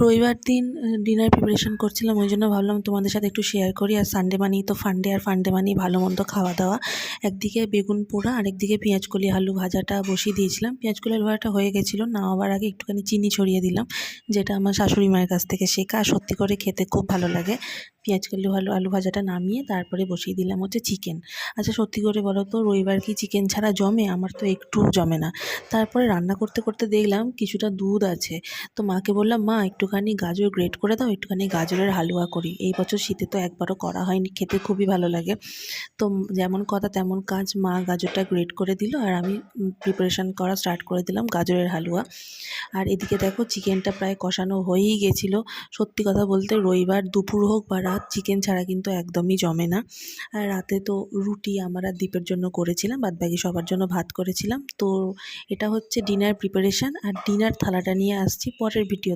রবিবার দিন dinner preparation করছিলাম, ওই জন্য ভাবলাম তোমাদের সাথে একটু শেয়ার করি। আর সানডে মানেই তো ফান্ডে, আর ফান্ডে মানেই ভালো মন্দ খাওয়া দাওয়া। একদিকে বেগুন পোড়া আর একদিকে পেঁয়াজকলি আলু ভাজাটা বসিয়ে দিয়েছিলাম। পেঁয়াজকলি আলু ভাজাটা হয়ে গেছিলো, নামাবার আগে একটুখানি চিনি ছড়িয়ে দিলাম, যেটা আমার শাশুড়ি মায়ের কাছ থেকে শেখা, আর সত্যি করে খেতে খুব ভালো লাগে। পেঁয়াজকলি আলু ভাজাটা নামিয়ে তারপরে বসিয়ে দিলাম হচ্ছে চিকেন। আচ্ছা সত্যি করে বলো তো, রবিবার কি চিকেন ছাড়া জমে? আমার তো একটুও জমে না। তারপরে রান্না করতে করতে দেখলাম কিছুটা দুধ আছে, তো মাকে বললাম, মা একটুখানি গাজর গ্রেট করে দাও, একটুখানি গাজরের হালুয়া করি। এই বছর শীতে তো একবারও করা হয়নি, খেতে খুবই ভালো লাগে। তো যেমন কথা তেমন কাজ, মা গাজরটা গ্রেট করে দিল আর আমি প্রিপারেশান করা স্টার্ট করে দিলাম গাজরের হালুয়া। আর এদিকে দেখো চিকেনটা প্রায় কষানো হয়েই গেছিলো। সত্যি কথা বলতে রবিবার দুপুর হোক বা রাত, চিকেন ছাড়া কিন্তু একদমই জমে না। আর রাতে তো রুটি আমার আর দীপের জন্য করেছিলাম, বাদবাকি সবার জন্য ভাত করেছিলাম। তো এটা হচ্ছে ডিনার প্রিপারেশান, আর ডিনার থালাটা নিয়ে আসছি পরের ভিডিও।